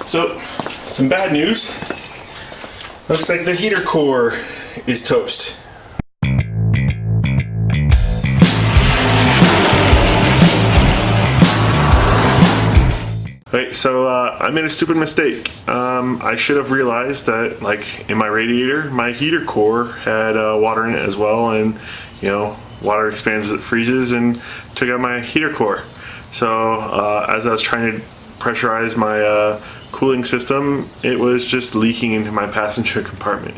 So, some bad news. Looks like the heater core is toast. Right, so I made a stupid mistake. I should have realized that, like, in my radiator, my heater core had water in it as well, and you know, water expands as it freezes, and took out my heater core. So as I was trying to pressurize my cooling system, it was just leaking into my passenger compartment.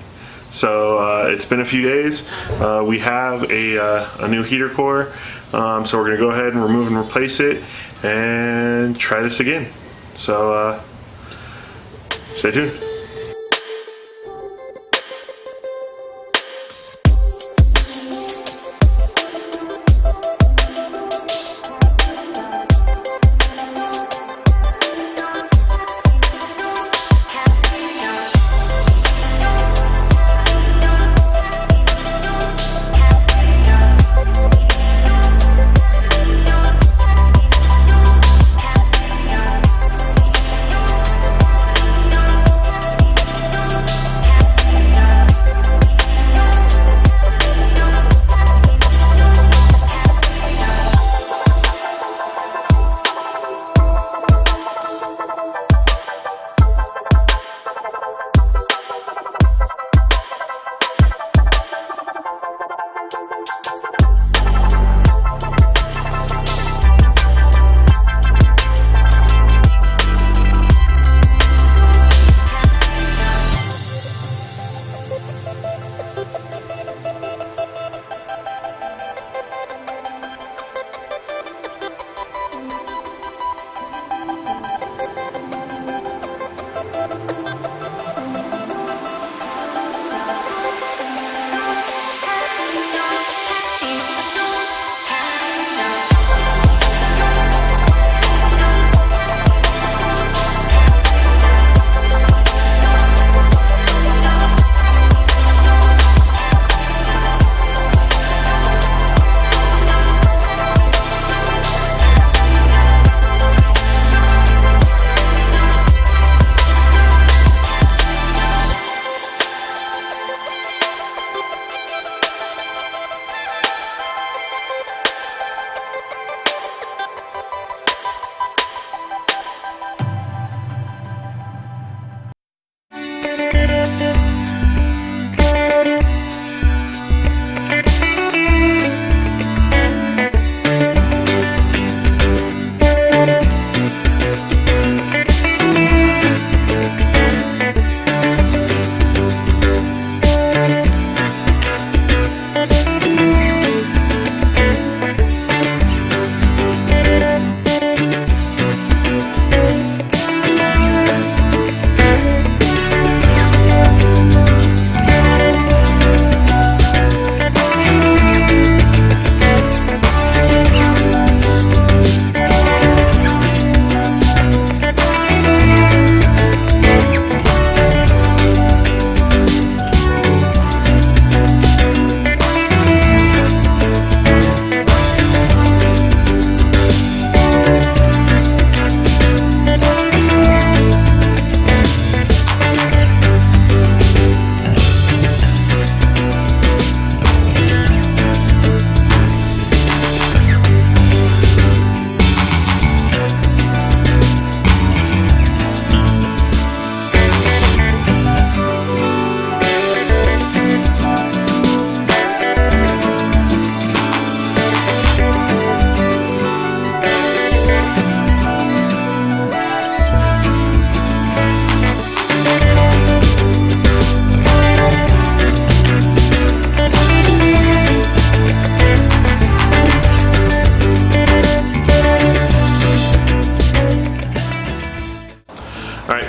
So it's been a few days. We have a new heater core, so we're gonna go ahead and remove and replace it and try this again. So stay tuned.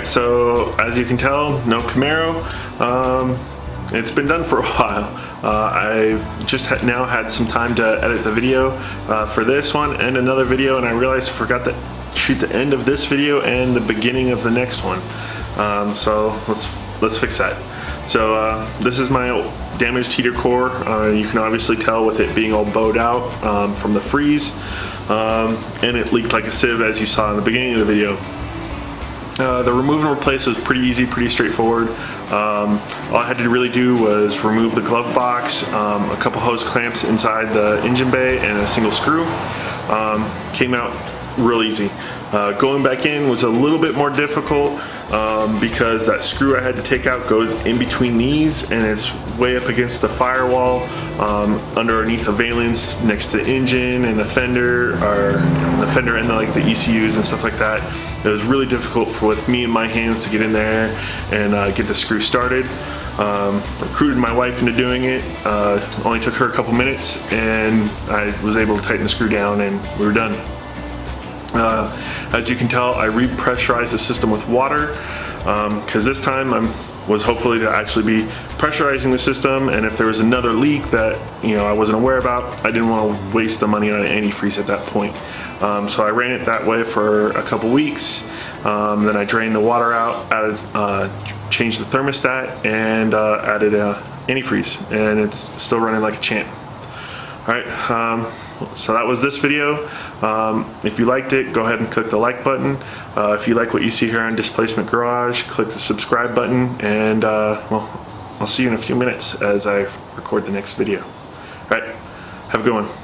So as you can tell, no Camaro. It's been done for a while. I've just now had some time to edit the video for this one and another video, and I realized I forgot to shoot the end of this video and the beginning of the next one. So let's fix that. So this is my damaged heater core. You can obviously tell with it being all bowed out from the freeze, and it leaked like a sieve as you saw in the beginning of the video. The remove and replace was pretty easy, pretty straightforward. All I had to really do was remove the glove box, a couple hose clamps inside the engine bay, and a single screw. Came out real easy. Going back in was a little bit more difficult because that screw I had to take out goes in between these, and it's way up against the firewall, underneath the valence next to the engine and the fender, or the fender and the ECUs and stuff like that. It was really difficult with me and my hands to get in there and get the screw started. Recruited my wife into doing it. Only took her a couple minutes, and I was able to tighten the screw down, and we were done. As you can tell, I repressurized the system with water because this time I was hopefully to actually be pressurizing the system, and if there was another leak that I wasn't aware about, I didn't want to waste the money on an antifreeze at that point. So I ran it that way for a couple weeks. Then I drained the water out, changed the thermostat, and added antifreeze, and it's still running like a champ. All right, so that was this video. If you liked it, go ahead and click the like button. If you like what you see here on Displacement Garage, click the subscribe button, and well, I'll see you in a few minutes as I record the next video. All right, have a good one.